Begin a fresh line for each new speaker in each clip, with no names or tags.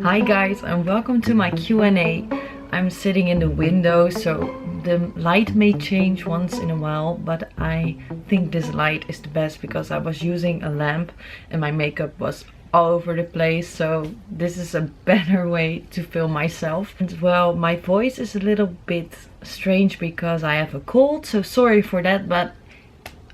Hi guys, and welcome to my Q&A. I'm sitting in the window, so the light may change once in a while, but I think this light is the best because I was using a lamp and my makeup was all over the place, so this is a better way to film myself. And well, my voice is a little bit strange because I have a cold, so sorry for that, but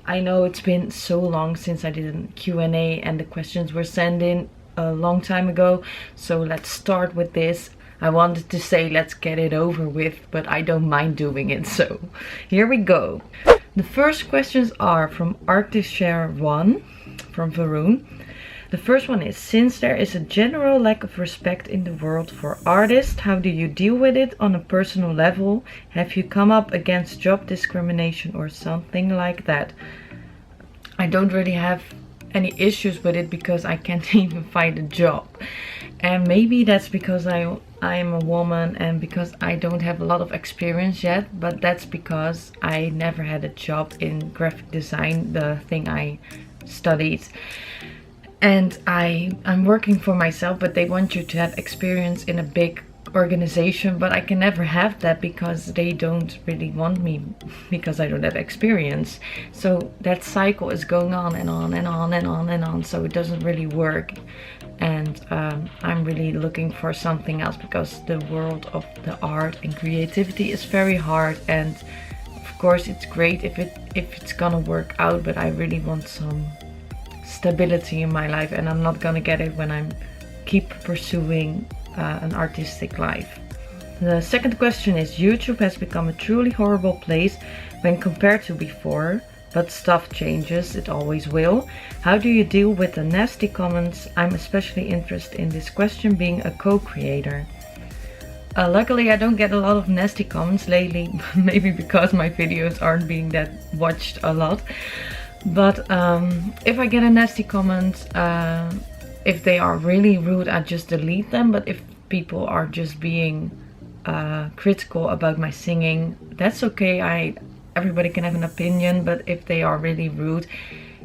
I know it's been so long since I did a Q&A and the questions were sent in a long time ago, so let's start with this. I wanted to say let's get it over with, but I don't mind doing it, so here we go. The first questions are from Artist Share 1 from Varun. The first one is, since there is a general lack of respect in the world for artists, how do you deal with it on a personal level? Have you come up against job discrimination or something like that? I don't really have any issues with it because I can't even find a job, and maybe that's because I am a woman and because I don't have a lot of experience yet, but that's because I never had a job in graphic design, the thing I studied, and I'm working for myself, but they want you to have experience in a big organization, but I can never have that because they don't really want me because I don't have experience. So that cycle is going on and on and on and on and on, so it doesn't really work. And I'm really looking for something else because the world of the art and creativity is very hard, and of course it's great if it's gonna work out, but I really want some stability in my life, and I'm not gonna get it when I keep pursuing an artistic life. The second question is, YouTube has become a truly horrible place when compared to before, but stuff changes, it always will. How do you deal with the nasty comments? I'm especially interested in this question, being a co-creator. Luckily I don't get a lot of nasty comments lately, maybe because my videos aren't being that watched a lot. But if I get a nasty comment, if they are really rude, I just delete them. But if people are just being critical about my singing, that's okay. Everybody can have an opinion, but if they are really rude,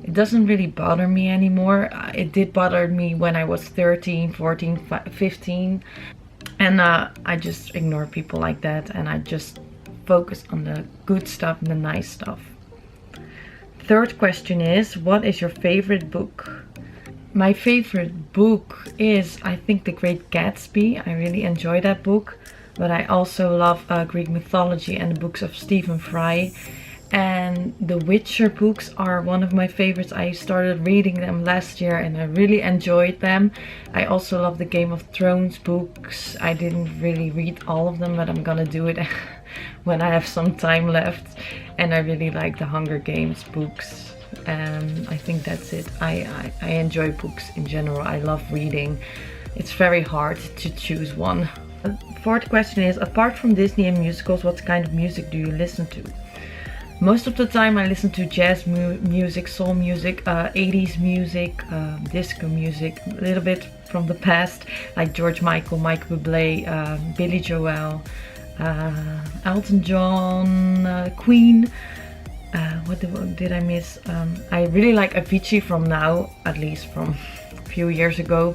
it doesn't really bother me anymore. It did bother me when I was 13, 14, 15. And I just ignore people like that, and I just focus on the good stuff and the nice stuff. Third question is, what is your favorite book? My favorite book is, I think, The Great Gatsby. I really enjoy that book. But I also love Greek mythology and the books of Stephen Fry. And the Witcher books are one of my favorites. I started reading them last year and I really enjoyed them. I also love the Game of Thrones books. I didn't really read all of them, but I'm gonna do it when I have some time left. And I really like the Hunger Games books. I think that's it. I enjoy books in general. I love reading. It's very hard to choose one. The fourth question is, apart from Disney and musicals, what kind of music do you listen to? Most of the time I listen to jazz music, soul music, 80s music, disco music, a little bit from the past, like George Michael, Michael Bublé, Billy Joel, Elton John, Queen. What did I miss? I really like Avicii from now, at least from a few years ago.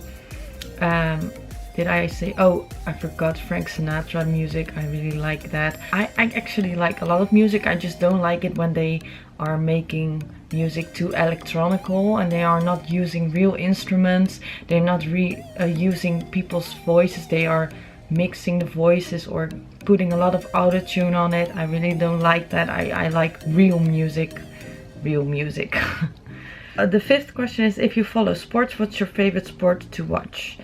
Did I say, oh, I forgot Frank Sinatra music. I really like that. I actually like a lot of music. I just don't like it when they are making music too electronical and they are not using real instruments. They're not using people's voices. They are mixing the voices or putting a lot of auto-tune on it. I really don't like that. I like real music. Real music. The fifth question is, if you follow sports, what's your favorite sport to watch?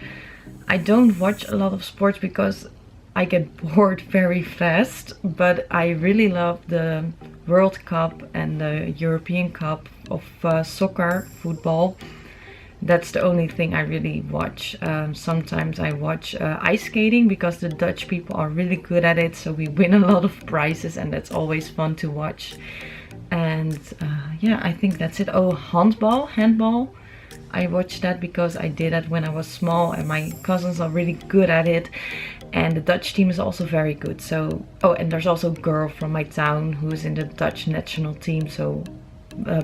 I don't watch a lot of sports because I get bored very fast, but I really love the World Cup and the European Cup of soccer, football. That's the only thing I really watch. Sometimes I watch ice skating because the Dutch people are really good at it, so we win a lot of prizes and that's always fun to watch. And yeah, I think that's it. Oh, handball. I watched that because I did that when I was small and my cousins are really good at it. And the Dutch team is also very good. So, oh, and there's also a girl from my town who's in the Dutch national team. So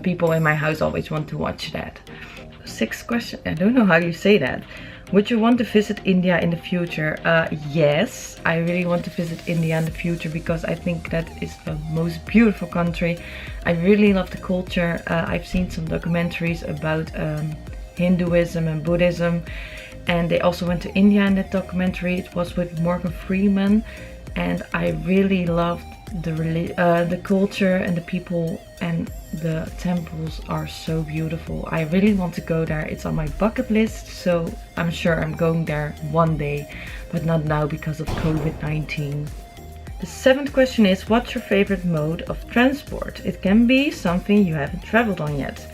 people in my house always want to watch that. Sixth question, I don't know how you say that. Would you want to visit India in the future? Yes, I really want to visit India in the future because I think that is the most beautiful country. I really love the culture. I've seen some documentaries about Hinduism and Buddhism, and they also went to India in that documentary. It was with Morgan Freeman, and I really loved the culture and the people, and the temples are so beautiful. I really want to go there. It's on my bucket list, so I'm sure I'm going there one day, but not now because of COVID-19. The seventh question is, what's your favorite mode of transport? It can be something you haven't traveled on yet.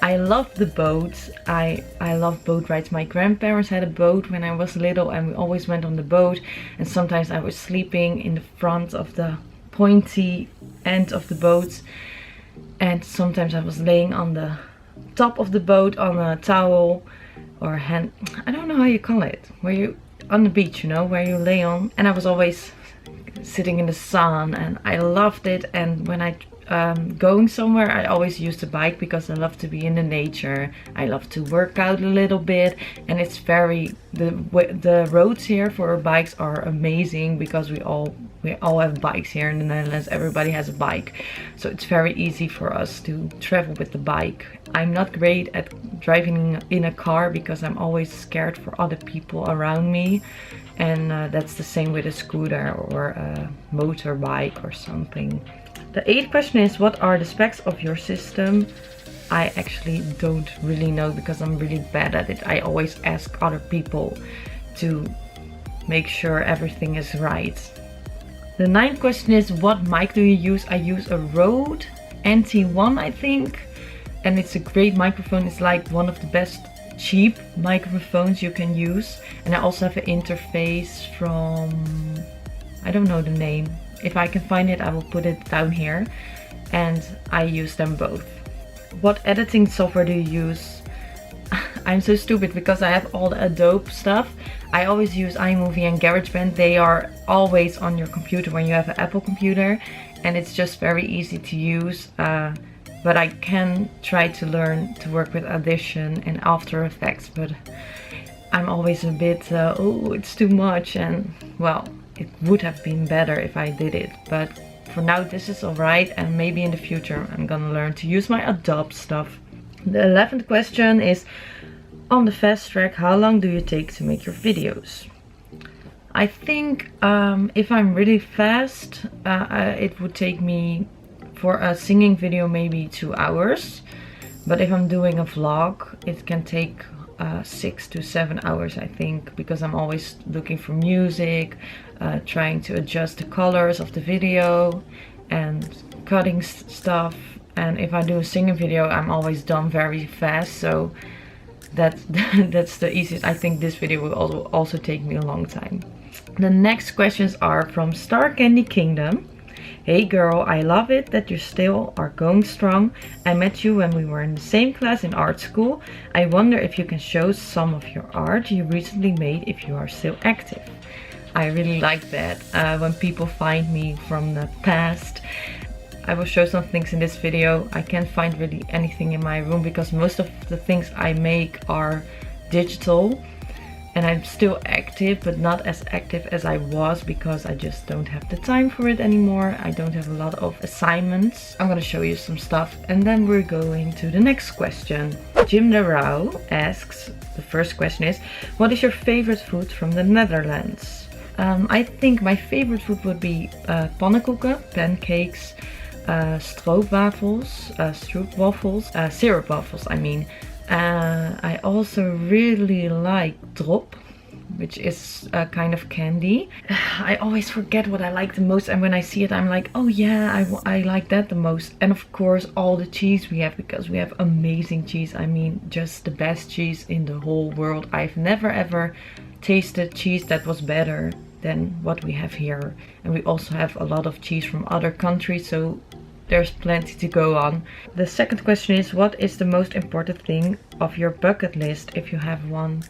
I love the boats. I love boat rides. My grandparents had a boat when I was little, and we always went on the boat, and sometimes I was sleeping in the front of the pointy end of the boat, and sometimes I was laying on the top of the boat on a towel or hand, I don't know how you call it, where you on the beach, you know, where you lay on, and I was always sitting in the sun, and I loved it. And when I going somewhere, I always use the bike because I love to be in the nature. I love to work out a little bit, and it's very, the roads here for bikes are amazing because we all have bikes here in the Netherlands. Everybody has a bike, so it's very easy for us to travel with the bike. I'm not great at driving in a car because I'm always scared for other people around me, and that's the same with a scooter or a motorbike or something. The eighth question is, what are the specs of your system? I actually don't really know because I'm really bad at it. I always ask other people to make sure everything is right. The ninth question is, what mic do you use? I use a Rode NT1, I think, and it's a great microphone. It's like one of the best cheap microphones you can use. And I also have an interface from, I don't know the name. If I can find it, I will put it down here, and I use them both. What editing software do you use? I'm so stupid because I have all the Adobe stuff. I always use iMovie and GarageBand. They are always on your computer when you have an Apple computer, and it's just very easy to use. But I can try to learn to work with Audition and After Effects, but I'm always a bit, oh, it's too much, and well, it would have been better if I did it, but for now this is alright, and maybe in the future I'm gonna learn to use my Adobe stuff. The 11th question is, on the fast track, how long do you take to make your videos? I think if I'm really fast, it would take me for a singing video maybe 2 hours, but if I'm doing a vlog it can take 6 to 7 hours, I think, because I'm always looking for music, trying to adjust the colors of the video and cutting stuff. And if I do a singing video, I'm always done very fast, so that's the easiest. I think this video will also take me a long time. The next questions are from Star Candy Kingdom. Hey girl, I love it that you still are going strong. I met you when we were in the same class in art school. I wonder if you can show some of your art you recently made if you are still active. I really like that when people find me from the past. I will show some things in this video. I can't find really anything in my room because most of the things I make are digital. And I'm still active, but not as active as I was because I just don't have the time for it anymore. I don't have a lot of assignments. I'm gonna show you some stuff, and then we're going to the next question. Jim de Rauw asks, the first question is, what is your favorite food from the Netherlands? I think my favorite food would be pannenkoeken, pancakes, stroopwafels, syrup waffles, I mean. I also really like drop, which is a kind of candy. I always forget what I like the most, and when I see it I'm like, oh yeah, I like that the most. And of course all the cheese we have, because we have amazing cheese. I mean, just the best cheese in the whole world. I've never ever tasted cheese that was better than what we have here. And we also have a lot of cheese from other countries, so there's plenty to go on. The second question is, what is the most important thing of your bucket list, if you have one?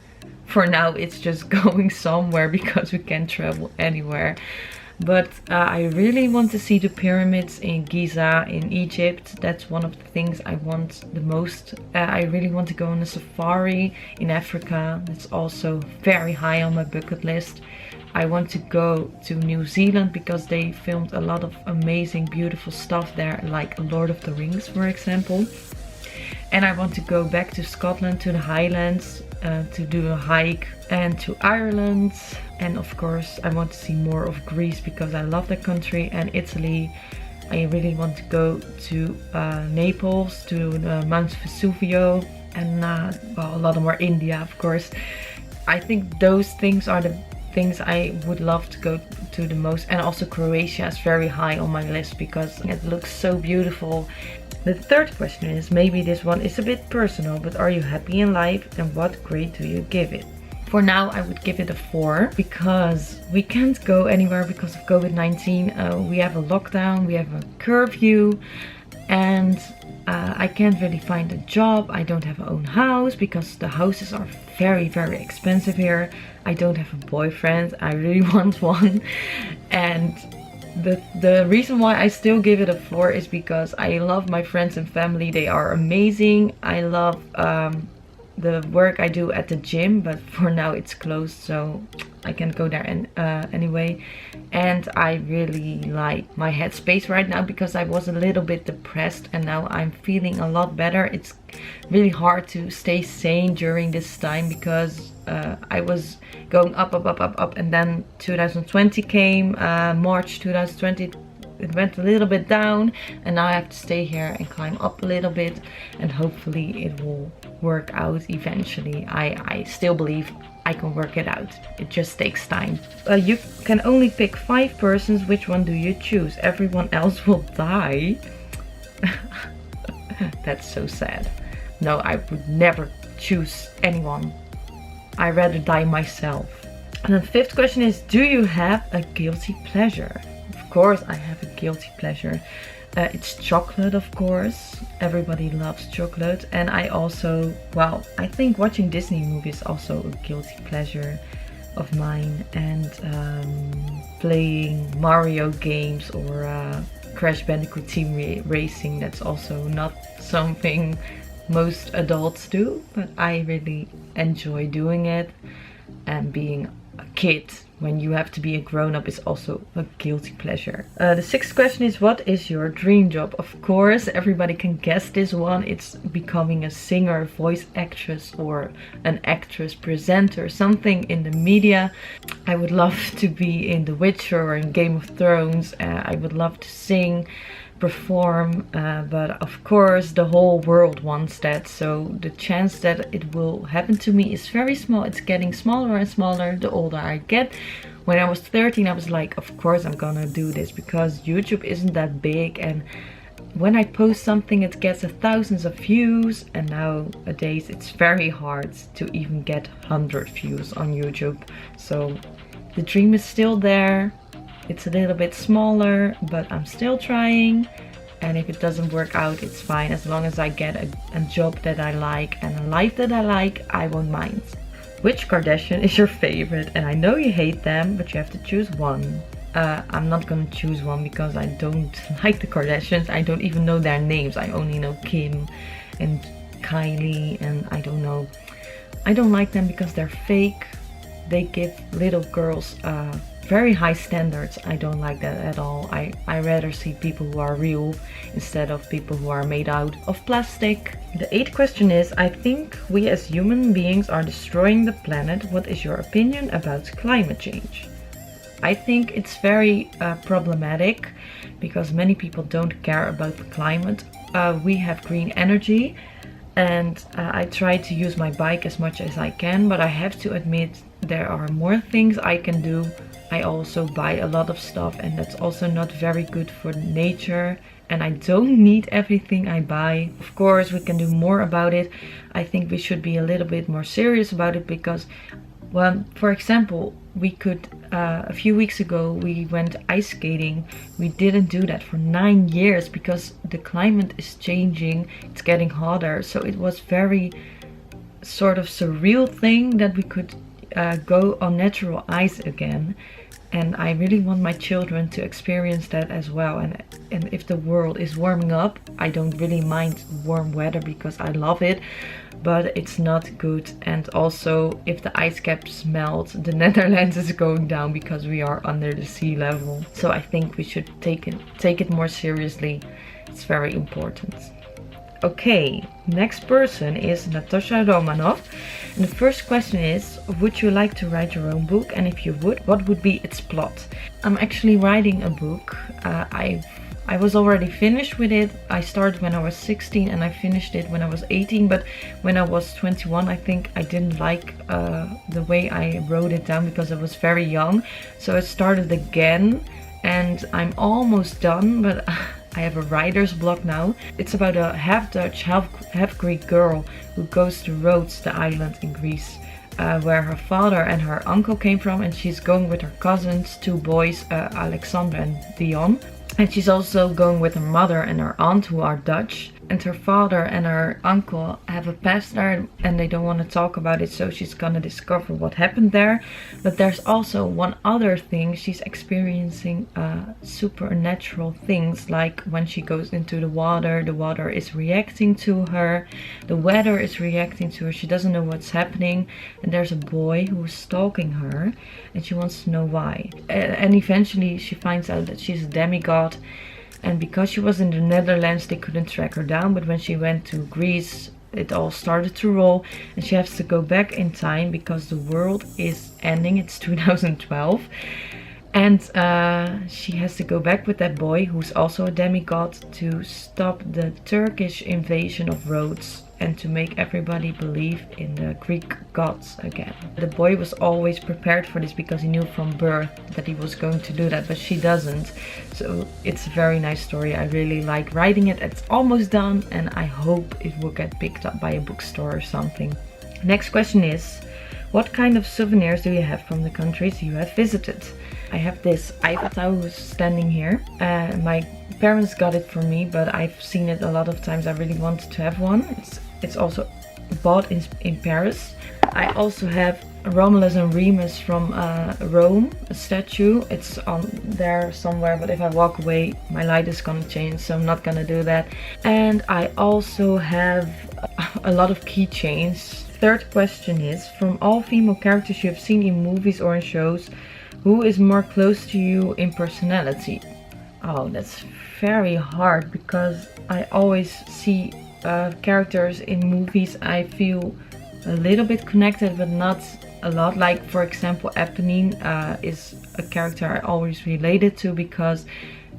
For now it's just going somewhere because we can't travel anywhere. But I really want to see the pyramids in Giza in Egypt. That's one of the things I want the most. I really want to go on a safari in Africa. That's also very high on my bucket list. I want to go to New Zealand because they filmed a lot of amazing, beautiful stuff there, like Lord of the Rings, for example. And I want to go back to Scotland, to the Highlands, to do a hike, and to Ireland. And of course I want to see more of Greece because I love that country, and Italy. I really want to go to Naples, to the Mount Vesuvio, and well, a lot more India, of course. I think those things are the things I would love to go to the most. And also Croatia is very high on my list because it looks so beautiful. The third question is, maybe this one is a bit personal, but are you happy in life and what grade do you give it? For now I would give it a 4 because we can't go anywhere because of COVID-19. We have a lockdown, we have a curfew, and I can't really find a job. I don't have an own house because the houses are very, very expensive here. I don't have a boyfriend. I really want one. And the reason why I still give it a 4 is because I love my friends and family. They are amazing. I love the work I do at the gym, but for now it's closed, so I can't go there anyway. And I really like my headspace right now because I was a little bit depressed and now I'm feeling a lot better. It's really hard to stay sane during this time because I was going up, and then 2020 came, March 2020 it went a little bit down, and now I have to stay here and climb up a little bit, and hopefully it will work out eventually. I still believe I can work it out. It just takes time. You can only pick 5 persons. Which one do you choose? Everyone else will die. That's so sad. No, I would never choose anyone. I'd rather die myself. And the 5th question is, do you have a guilty pleasure? Of course I have a guilty pleasure. It's chocolate, of course. Everybody loves chocolate. And I also, well, I think watching Disney movies is also a guilty pleasure of mine. And playing Mario games or Crash Bandicoot Team Racing, that's also not something most adults do, but I really enjoy doing it. And being a kid when you have to be a grown-up is also a guilty pleasure. The 6th question is, what is your dream job? Of course, everybody can guess this one. It's becoming a singer, voice actress, or an actress, presenter, something in the media. I would love to be in The Witcher or in Game of Thrones. I would love to sing, perform, but of course the whole world wants that, so the chance that it will happen to me is very small. It's getting smaller and smaller the older I get. When I was 13 I was like, of course I'm gonna do this because YouTube isn't that big, and when I post something it gets thousands of views, and nowadays it's very hard to even get 100 views on YouTube. So the dream is still there. It's a little bit smaller, but I'm still trying. And if it doesn't work out, it's fine. As long as I get a job that I like and a life that I like, I won't mind. Which Kardashian is your favorite? And I know you hate them, but you have to choose one. I'm not gonna choose one because I don't like the Kardashians. I don't even know their names. I only know Kim and Kylie, and I don't know. I don't like them because they're fake. They give little girls very high standards. I don't like that at all. I rather see people who are real instead of people who are made out of plastic. The 8th question is, I think we as human beings are destroying the planet. What is your opinion about climate change? I think it's very problematic because many people don't care about the climate. We have green energy, and I try to use my bike as much as I can, but I have to admit there are more things I can do. I also buy a lot of stuff, and that's also not very good for nature, and I don't need everything I buy. Of course we can do more about it. I think we should be a little bit more serious about it because, well, for example, we could a few weeks ago we went ice skating. We didn't do that for 9 years because the climate is changing, it's getting hotter, so it was very sort of surreal thing that we could go on natural ice again. and I really want my children to experience that as well. And if the world is warming up, I don't really mind warm weather because I love it, but it's not good. And also, if the ice caps melt, the Netherlands is going down because we are under the sea level. So I think we should take it more seriously. It's very important. Okay, next person is Natasha Romanov. And the first question is, would you like to write your own book? And if you would, what would be its plot? I'm actually writing a book. I was already finished with it. I started when I was 16 and I finished it when I was 18. But when I was 21, I think I didn't like the way I wrote it down because I was very young. So I started again and I'm almost done, but I have a writer's block now. It's about a half Dutch, half Greek girl who goes to Rhodes, the island in Greece, where her father and her uncle came from, and she's going with her cousins, 2 boys, Alexander and Dion. And she's also going with her mother and her aunt, who are Dutch. And her father and her uncle have a past there and they don't want to talk about it, so she's gonna discover what happened there. But there's also one other thing. She's experiencing supernatural things, like when she goes into the water is reacting to her, the weather is reacting to her, she doesn't know what's happening, and there's a boy who's stalking her and she wants to know why. And eventually she finds out that she's a demigod. And because she was in the Netherlands, they couldn't track her down. But when she went to Greece, it all started to roll. And she has to go back in time because the world is ending. It's 2012. And she has to go back with that boy, who's also a demigod, to stop the Turkish invasion of Rhodes and to make everybody believe in the Greek gods again. The boy was always prepared for this because he knew from birth that he was going to do that, but she doesn't. So it's a very nice story. I really like writing it. It's almost done and I hope it will get picked up by a bookstore or something. Next question is, what kind of souvenirs do you have from the countries you have visited? I have this Eiffel Tower who's standing here. My parents got it for me, but I've seen it a lot of times. I really wanted to have one. It's also bought in Paris. I also have Romulus and Remus from Rome, a statue. It's on there somewhere, but if I walk away, my light is gonna change, so I'm not gonna do that. And I also have a lot of keychains. Third question is, from all female characters you have seen in movies or in shows, who is more close to you in personality? Oh, that's very hard because I always see characters in movies I feel a little bit connected, but not a lot. Like, for example, Eponine is a character I always related to because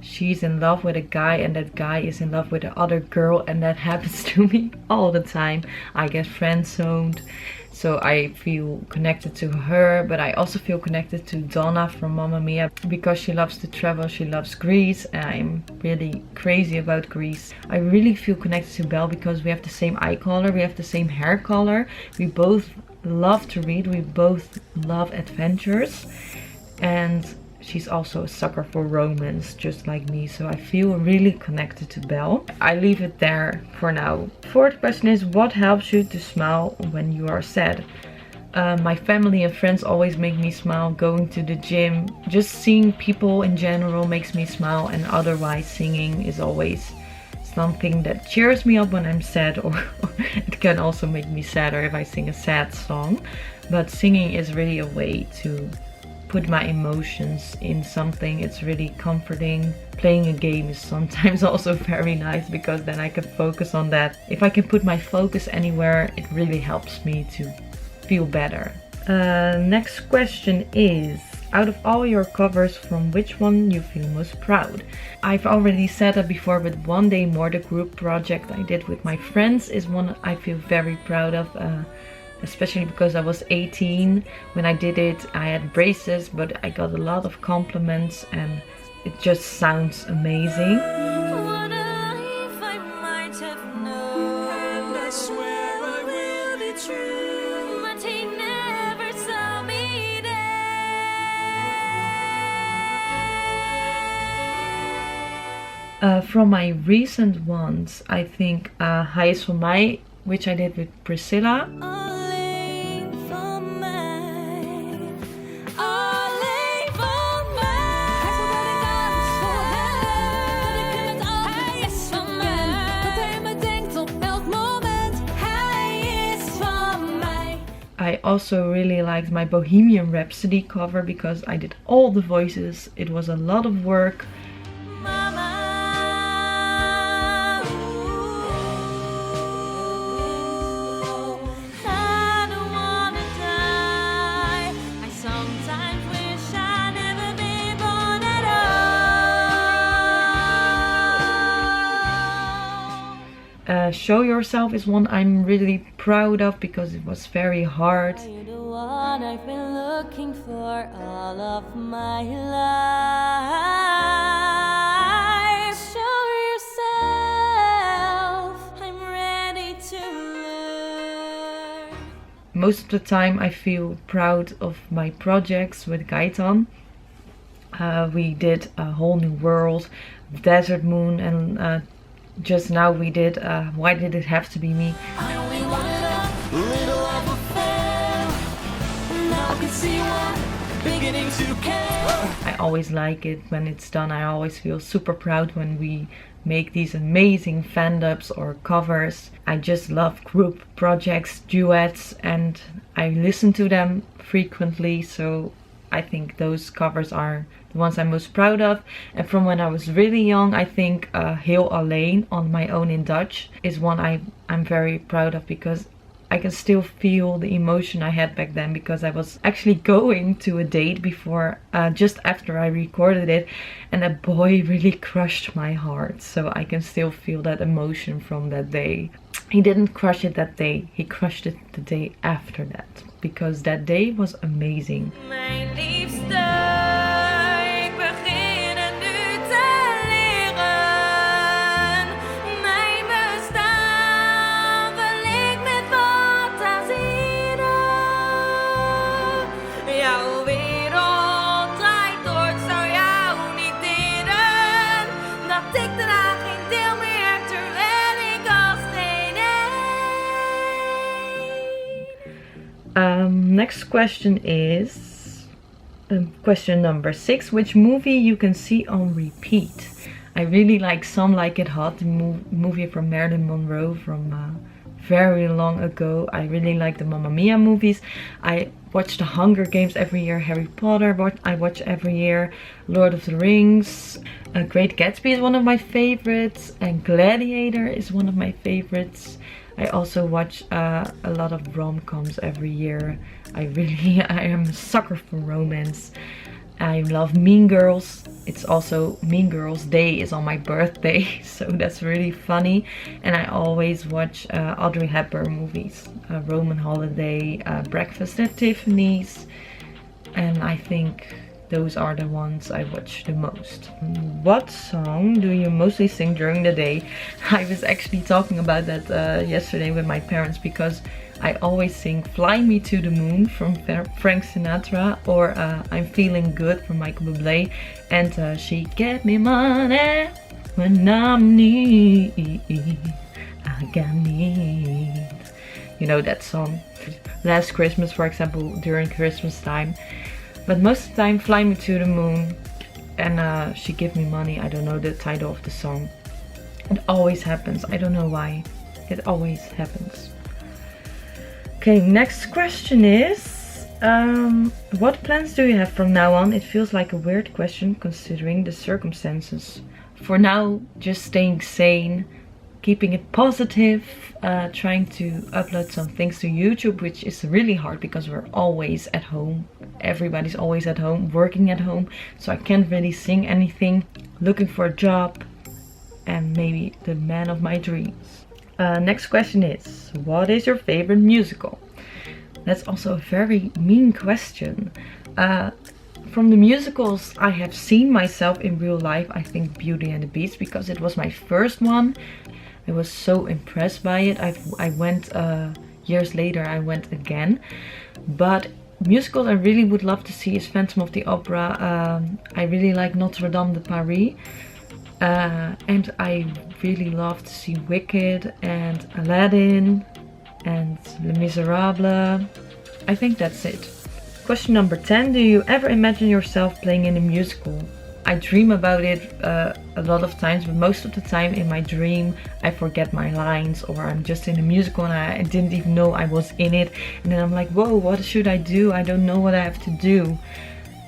she's in love with a guy and that guy is in love with the other girl, and that happens to me all the time. I get friend-zoned, so I feel connected to her, but I also feel connected to Donna from Mamma Mia because she loves to travel, she loves Greece, and I'm really crazy about Greece. I really feel connected to Belle because we have the same eye color, we have the same hair color, we both love to read, we both love adventures, and she's also a sucker for romance, just like me, so I feel really connected to Belle. I leave it there for now. Fourth question is, what helps you to smile when you are sad? My family and friends always make me smile. Going to the gym, just seeing people in general makes me smile, and otherwise singing is always something that cheers me up when I'm sad, or it can also make me sadder if I sing a sad song. But singing is really a way to put my emotions in something. It's really comforting. Playing a game is sometimes also very nice because then I can focus on that. If I can put my focus anywhere, it really helps me to feel better. Next question is, out of all your covers, from which one you feel most proud? I've already said that before, but One Day More, the group project I did with my friends, is one I feel very proud of. Especially because I was 18 when I did it. I had braces, but I got a lot of compliments and it just sounds amazing. From my recent ones, I think Hij is van mij, which I did with Priscilla. I also really liked my Bohemian Rhapsody cover because I did all the voices. It was a lot of work. Show Yourself is one I'm really proud of because it was very hard.
You're the one I've been looking for all of my life. Show yourself, I'm ready to learn.
Most of the time I feel proud of my projects with Gaetan. We did A Whole New World, Desert Moon, and just now we did Why Did It Have to Be Me?
I only wanted a little of a fair. Now I can see one beginning to care.
I always like it when it's done. I always feel super proud when we make these amazing fandubs or covers. I just love group projects, duets, and I listen to them frequently, so I think those covers are the ones I'm most proud of. And from when I was really young, I think Heel Alleen, On My Own in Dutch, is one I'm very proud of because I can still feel the emotion I had back then, because I was actually going to a date before, just after I recorded it, and a boy really crushed my heart. So I can still feel that emotion from that day. He didn't crush it that day, he crushed it the day after that, because that day was amazing.
Mijn liefste, ik begin het nu te leren. Mijn bestaan verlicht met fantasieën. Jouw wereld draait door, ik zou jou niet delen. Dat ik daarna geen deel meer, terwijl ik als
Next question is question number 6. Which movie you can see on repeat? I really like Some Like It Hot, the movie from Marilyn Monroe from very long ago. I really like the Mamma Mia movies. I watch the Hunger Games every year. Harry Potter I watch every year. Lord of the Rings. Great Gatsby is one of my favorites. And Gladiator is one of my favorites. I also watch a lot of rom-coms every year. I am a sucker for romance. I love Mean Girls. It's also Mean Girls Day is on my birthday, so that's really funny. And I always watch Audrey Hepburn movies. Roman Holiday, Breakfast at Tiffany's. And I think those are the ones I watch the most. What song do you mostly sing during the day? I was actually talking about that yesterday with my parents, because I always sing Fly Me to the Moon from Frank Sinatra, or I'm Feeling Good from Michael Bublé, and She Get Me Money When I'm Need, I Got Need. You know that song. Last Christmas, for example, during Christmas time. But most of the time, Fly Me to the Moon and She Give Me Money. I don't know the title of the song. It always happens. I don't know why. It always happens. Okay, next question is... what plans do you have from now on? It feels like a weird question considering the circumstances. For now, just staying sane. Keeping it positive, trying to upload some things to YouTube, which is really hard because we're always at home. Everybody's always at home, working at home, so I can't really sing anything. Looking for a job and maybe the man of my dreams. Next question is, what is your favorite musical? That's also a very mean question. From the musicals I have seen myself in real life, I think Beauty and the Beast, because it was my first one. I was so impressed by it. I went years later, I went again. But musicals I really would love to see is Phantom of the Opera. I really like Notre Dame de Paris. And I really love to see Wicked and Aladdin and Les Miserables. I think that's it. Question number 10. Do you ever imagine yourself playing in a musical? I dream about it a lot of times, but most of the time in my dream I forget my lines, or I'm just in a musical and I didn't even know I was in it, and then I'm like, whoa, what should I do? I don't know what I have to do.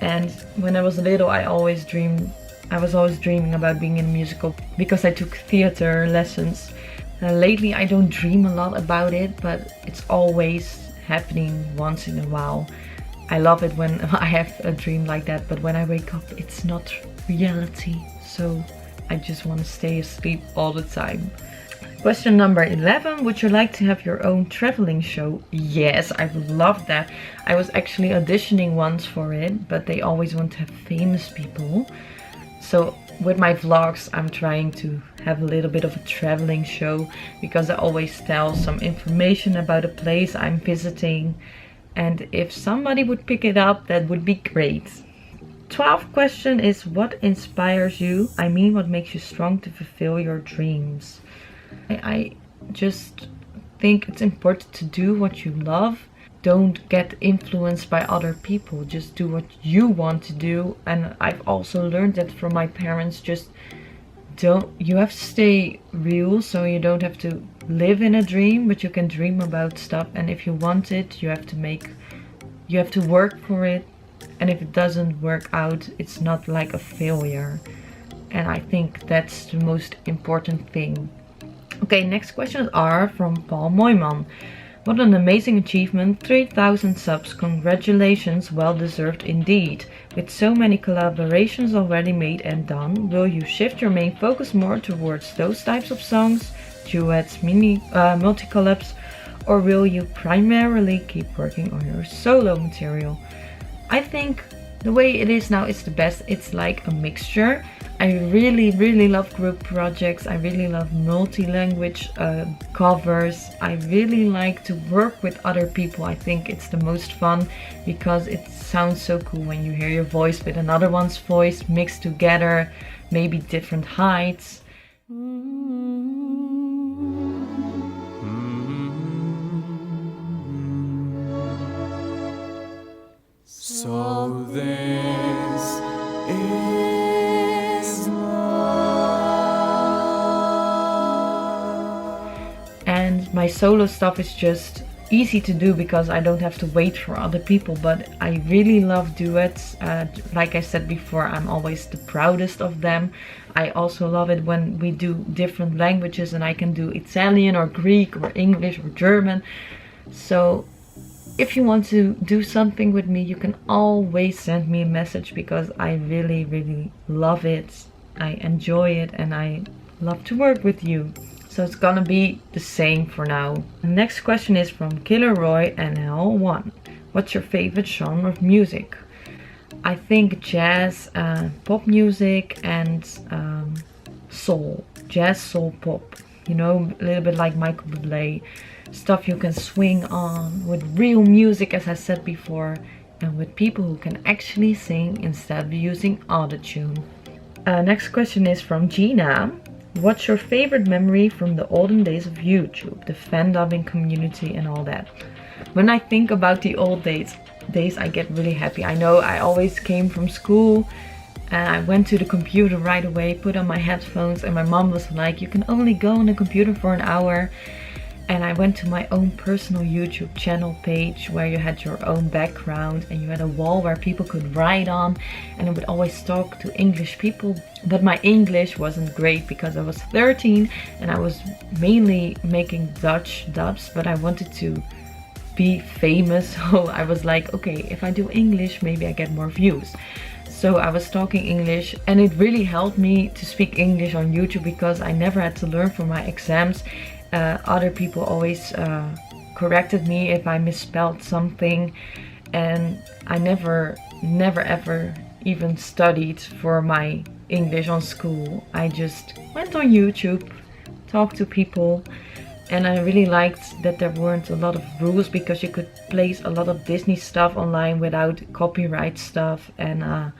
And when I was little, I was always dreaming about being in a musical because I took theater lessons. Lately I don't dream a lot about it, but it's always happening once in a while. I love it when I have a dream like that, but when I wake up it's not reality, so I just want to stay asleep all the time. Question number 11. Would you like to have your own traveling show? Yes, I would love that. I was actually auditioning once for it, but they always want to have famous people. So with my vlogs I'm trying to have a little bit of a traveling show, because I always tell some information about a place I'm visiting, and if somebody would pick it up, that would be great. 12th question is, what inspires you? I mean, what makes you strong to fulfill your dreams? I just think it's important to do what you love. Don't get influenced by other people. Just do what you want to do. And I've also learned that from my parents. Just you have to stay real, so you don't have to live in a dream, but you can dream about stuff, and if you want it, you have to work for it, and if it doesn't work out, it's not like a failure. And I think that's the most important thing. Okay, next questions are from Paul Moyman. What an amazing achievement, 3,000 subs, congratulations, well deserved indeed. With so many collaborations already made and done, will you shift your main focus more towards those types of songs, duets, multi-collabs, or will you primarily keep working on your solo material? I think the way it is now is the best. It's like a mixture. I really love group projects. I really love multi-language covers. I really like to work with other people. I think it's the most fun because it sounds so cool when you hear your voice with another one's voice mixed together, maybe different heights.
So this is
and my solo stuff is just easy to do because I don't have to wait for other people, but I really love duets. Like I said before, I'm always the proudest of them. I also love it when we do different languages and I can do Italian or Greek or English or German. So if you want to do something with me, you can always send me a message because I really love it. I enjoy it and I love to work with you. So it's gonna be the same for now. The next question is from Killer Roy NL1. What's your favorite genre of music? I think jazz, pop music, and soul. Jazz, soul, pop. You know, a little bit like Michael Bublé. Stuff you can swing on with real music, as I said before, and with people who can actually sing instead of using autotune. Next question is from Gina. What's your favorite memory from the olden days of YouTube, the fan dubbing community and all that? When I think about the old days, I get really happy. I know I always came from school and I went to the computer right away, put on my headphones, and my mom was like, you can only go on the computer for an hour. And I went to my own personal YouTube channel page where you had your own background and you had a wall where people could write on, and I would always talk to English people. But my English wasn't great because I was 13 and I was mainly making Dutch dubs, but I wanted to be famous. So I was like, okay, if I do English, maybe I get more views. So I was talking English and it really helped me to speak English on YouTube because I never had to learn for my exams. Other people always corrected me if I misspelled something, and I never ever even studied for my English on school. I just went on YouTube, talked to people, and I really liked that there weren't a lot of rules because you could place a lot of Disney stuff online without copyright stuff, and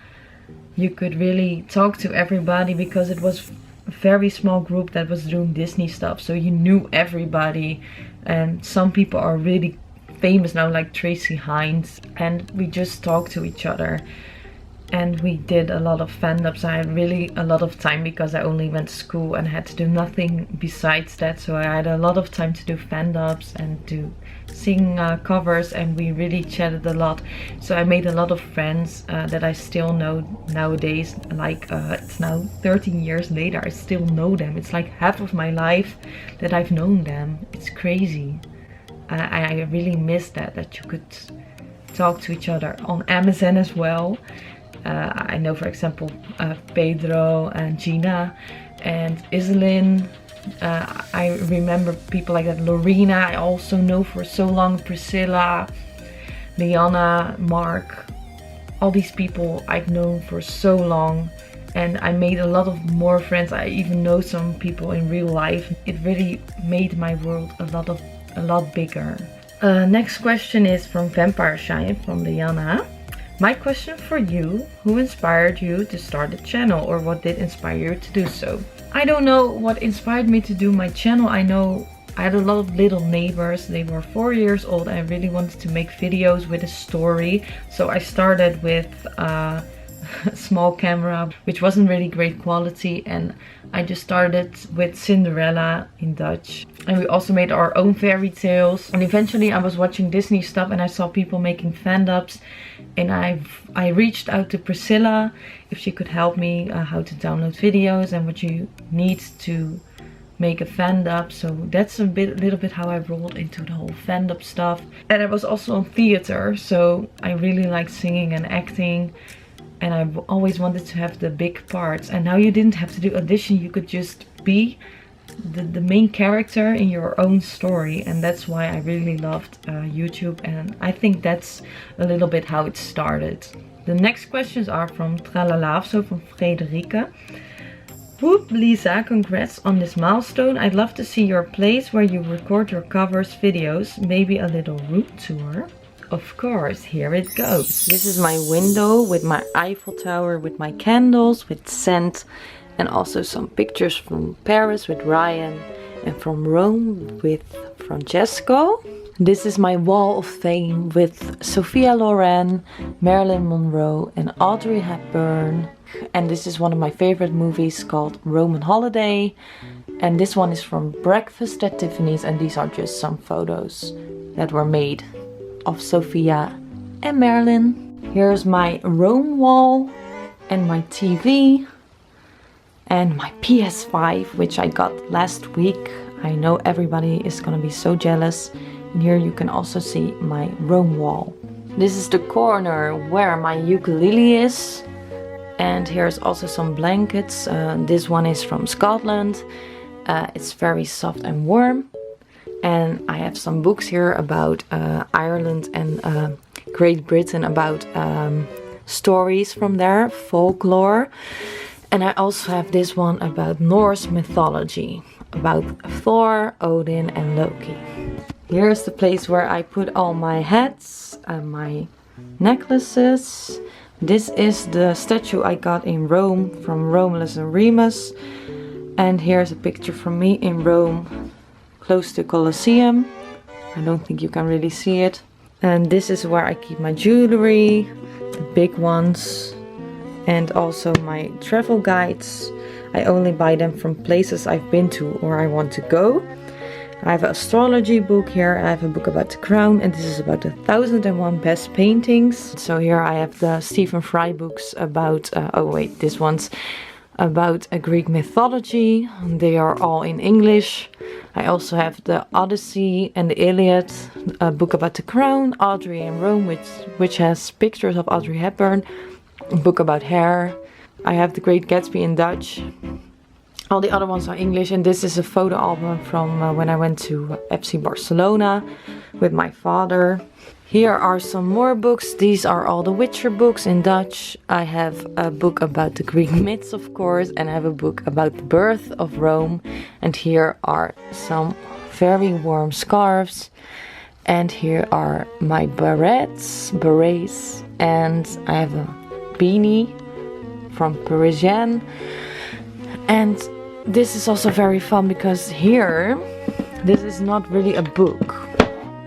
you could really talk to everybody because it was a very small group that was doing Disney stuff, so you knew everybody, and some people are really famous now like Tracy Hines, and we just talked to each other. and we did a lot of fandubs. I had really a lot of time because I only went to school and had to do nothing besides that, so I had a lot of time to do fandubs and to sing covers, and we really chatted a lot. So I made a lot of friends that I still know nowadays. Like it's now 13 years later, I still know them. It's like half of my life that I've known them. It's crazy. I really miss that you could talk to each other on Amazon as well. I know, for example, Pedro and Gina and Iselin. I remember people like that. Lorena, I also know for so long. Priscilla, Liana, Mark. All these people I've known for so long. And I made a lot of more friends. I even know some people in real life. It really made my world a lot bigger. Next question is from Vampire Shine, from Liana. My question for you: who inspired you to start a channel, or what did inspire you to do so? I don't know what inspired me to do my channel. I know I had a lot of little neighbors. They were 4 years old. I really wanted to make videos with a story. So I started with a small camera, which wasn't really great quality. And I just started with Cinderella in Dutch. And we also made our own fairy tales. And eventually I was watching Disney stuff and I saw people making fandubs. And I reached out to Priscilla if she could help me how to download videos and what you need to make a fandub. So that's a little bit how I rolled into the whole fandub stuff. And I was also on theater, so I really like singing and acting. And I've always wanted to have the big parts. And now you didn't have to do audition, you could just be the main character in your own story. And that's why I really loved YouTube, and I think that's a little bit how it started. The next questions are from Tralala, so from Frederike. Whoop, Lisa, congrats on this milestone. I'd love to see your place where you record your covers, videos, maybe a little room tour. Of course, here it goes. This is my window with my Eiffel Tower, with my candles, with scent, and also some pictures from Paris with Ryan, and from Rome with Francesco. This is my wall of fame with Sophia Loren, Marilyn Monroe, and Audrey Hepburn. And this is one of my favorite movies called Roman Holiday. And this one is from Breakfast at Tiffany's, and these are just some photos that were made of Sophia and Marilyn. Here's my Rome wall and my TV and my PS5, which I got last week. I know everybody is gonna be so jealous. And here you can also see my Rome wall. This is the corner where my ukulele is. And here's also some blankets. This one is from Scotland. It's very soft and warm. And I have some books here about Ireland and Great Britain, about stories from there, folklore. And I also have this one about Norse mythology, about Thor, Odin and Loki. Here's the place where I put all my hats and my necklaces. This is the statue I got in Rome from Romulus and Remus. And here's a picture from me in Rome, close to Colosseum. I don't think you can really see it. And this is where I keep my jewelry, the big ones, and also my travel guides. I only buy them from places I've been to or I want to go. I have an astrology book here. I have a book about the crown, and this is about the 1001 best paintings. So here I have the Stephen Fry books about, oh wait, this one's about a Greek mythology. They are all in English. I also have the Odyssey and the Iliad, a book about the crown, Audrey in Rome, which has pictures of Audrey Hepburn, a book about hair. I have the Great Gatsby in Dutch. All the other ones are English, and this is a photo album from when I went to FC Barcelona with my father. Here are some more books. These are all the Witcher books in Dutch. I have a book about the Greek myths, of course, and I have a book about the birth of Rome. And here are some very warm scarves. And here are my berets, and I have a beanie from Parisienne. And this is also very fun because here, this is not really a book.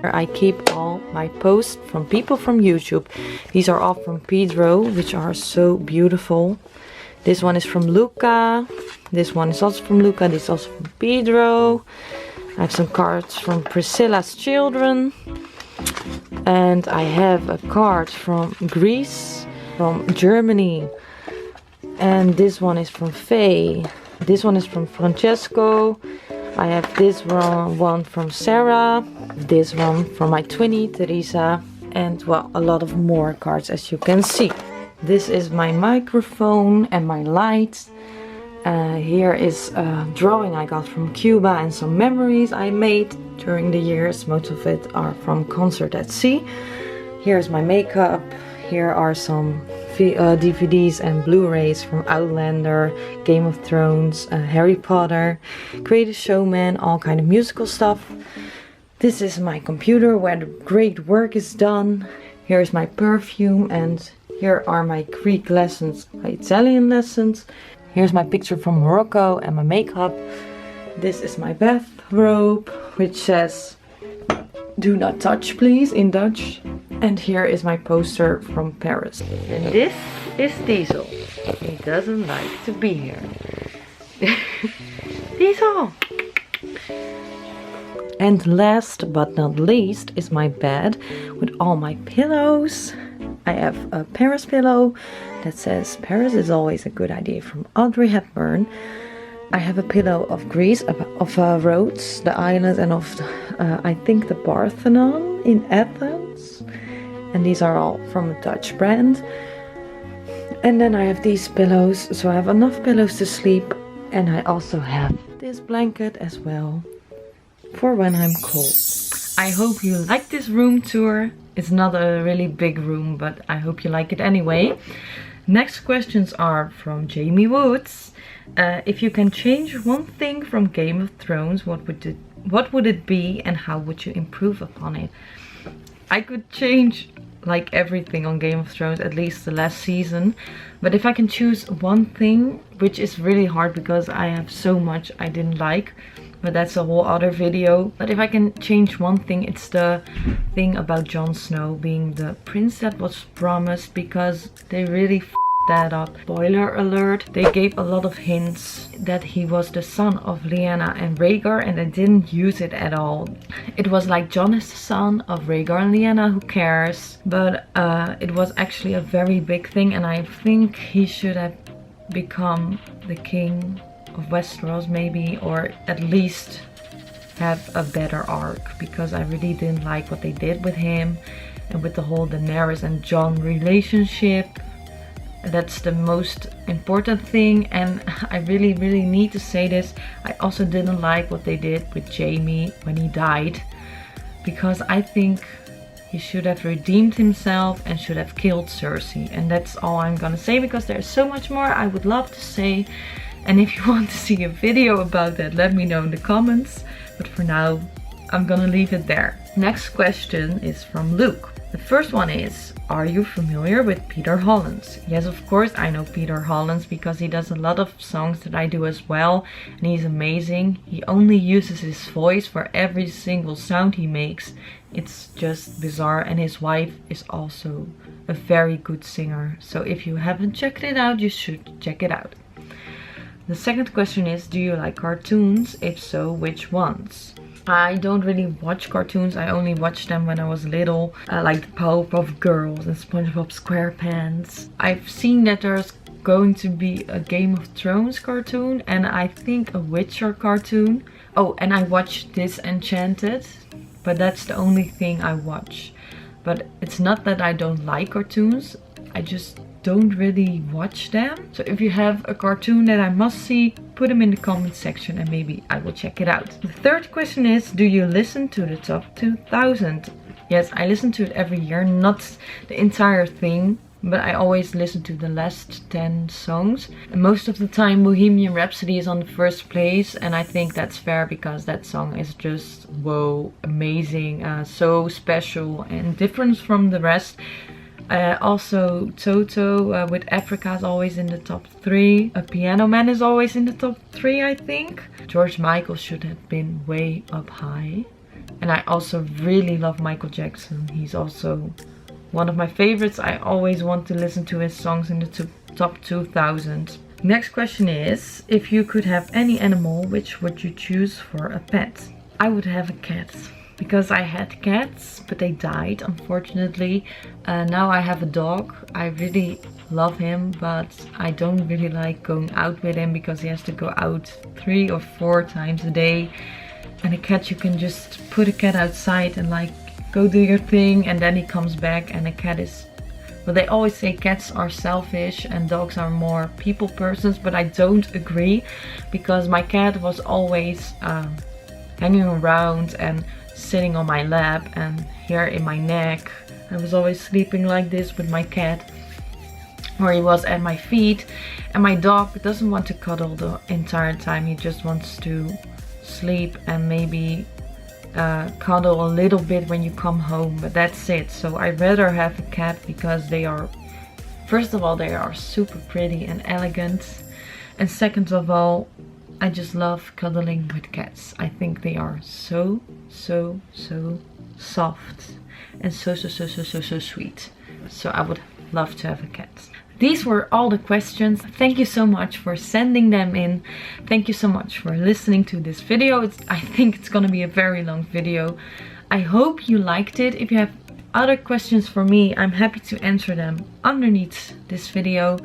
I keep all my posts from people from YouTube. These are all from Pedro, which are so beautiful. This one is from Luca. This one is also from Luca. This is also from Pedro. I have some cards from Priscilla's children. And I have a card from Greece, from Germany. And this one is from Faye. This one is from Francesco. I have this one from Sarah. This one from my twinnie, Teresa. And well, a lot of more cards, as you can see. This is my microphone and my lights. Here is a drawing I got from Cuba and some memories I made during the years. Most of it are from Concert at Sea. Here's my makeup. Here are some DVDs and Blu-rays from Outlander, Game of Thrones, Harry Potter, Greatest Showman, all kind of musical stuff. This is my computer where the great work is done. Here's my perfume, and here are my Greek lessons, my Italian lessons. Here's my picture from Morocco and my makeup. This is my bathrobe, which says "Do not touch, please" in Dutch. And here is my poster from Paris. And this is Diesel. He doesn't like to be here. Diesel! And last but not least is my bed with all my pillows. I have a Paris pillow that says "Paris is always a good idea" from Audrey Hepburn. I have a pillow of Greece, of Rhodes, the island, and of I think the Parthenon in Athens. And these are all from a Dutch brand. And then I have these pillows, so I have enough pillows to sleep. And I also have this blanket as well for when I'm cold. I hope you like this room tour. It's not a really big room, but I hope you like it anyway. Next questions are from Jamie Woods. If you can change one thing from Game of Thrones, what would it be, and how would you improve upon it? I could change like everything on Game of Thrones, at least the last season. But if I can choose one thing, which is really hard because I have so much I didn't like, but that's a whole other video. But if I can change one thing, it's the thing about Jon Snow being the prince that was promised, because they really that up. Spoiler alert, they gave a lot of hints that he was the son of Lyanna and Rhaegar, and they didn't use it at all. It was like Jon is the son of Rhaegar and Lyanna, who cares? But it was actually a very big thing, and I think he should have become the king of Westeros maybe, or at least have a better arc, because I really didn't like what they did with him and with the whole Daenerys and Jon relationship. That's the most important thing. And I really need to say this, I also didn't like what they did with Jaime when he died, because I think he should have redeemed himself and should have killed Cersei. And that's all I'm gonna say, because there's so much more I would love to say. And if you want to see a video about that, let me know in the comments. But for now, I'm gonna leave it there. Next question is from Luke. The first one is, are you familiar with Peter Hollens? Yes, of course I know Peter Hollens, because he does a lot of songs that I do as well. And he's amazing. He only uses his voice for every single sound he makes. It's just bizarre. And his wife is also a very good singer. So if you haven't checked it out, you should check it out. The second question is, do you like cartoons? If so, which ones? I don't really watch cartoons. I only watched them when I was little, like the Powerpuff Girls and SpongeBob SquarePants. I've seen that there's going to be a Game of Thrones cartoon, and I think a Witcher cartoon. Oh, and I watched Disenchanted, but that's the only thing I watch. But it's not that I don't like cartoons, I just don't really watch them. So if you have a cartoon that I must see, put them in the comment section and maybe I will check it out. The third question is, do you listen to the top 2000? Yes, I listen to it every year, not the entire thing, but I always listen to the last 10 songs. And most of the time Bohemian Rhapsody is on the first place, and I think that's fair because that song is just whoa, amazing, so special and different from the rest. Also Toto with Africa is always in the top 3. A Piano Man is always in the top 3, I think. George Michael should have been way up high. And I also really love Michael Jackson. He's also one of my favorites. I always want to listen to his songs in the top 2000. Next question is, if you could have any animal, which would you choose for a pet? I would have a cat. Because I had cats, but they died, unfortunately. Now I have a dog. I really love him, but I don't really like going out with him because he has to go out 3 or 4 times a day. And a cat, you can just put a cat outside and like go do your thing, and then he comes back. And a cat is, well, they always say cats are selfish and dogs are more people persons, but I don't agree, because my cat was always hanging around and sitting on my lap and here in my neck. I was always sleeping like this with my cat, or he was at my feet. And my dog doesn't want to cuddle the entire time. He just wants to sleep and maybe cuddle a little bit when you come home, but that's it. So I'd rather have a cat because they are, first of all, they are super pretty and elegant, and second of all, I just love cuddling with cats. I think they are so soft and so sweet. So I would love to have a cat. These were all the questions. Thank you so much for sending them in. Thank you so much for listening to this video. I think it's gonna be a very long video. I hope you liked it. If you have other questions for me, I'm happy to answer them underneath this video.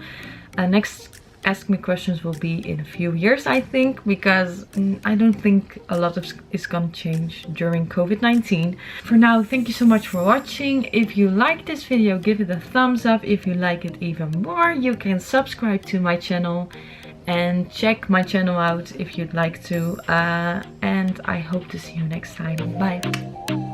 Next Ask Me Questions will be in a few years, I think, because I don't think a lot of is gonna change during COVID-19. For now, thank you so much for watching. If you like this video, give it a thumbs up. If you like it even more, you can subscribe to my channel and check my channel out if you'd like to. And I hope to see you next time. Bye.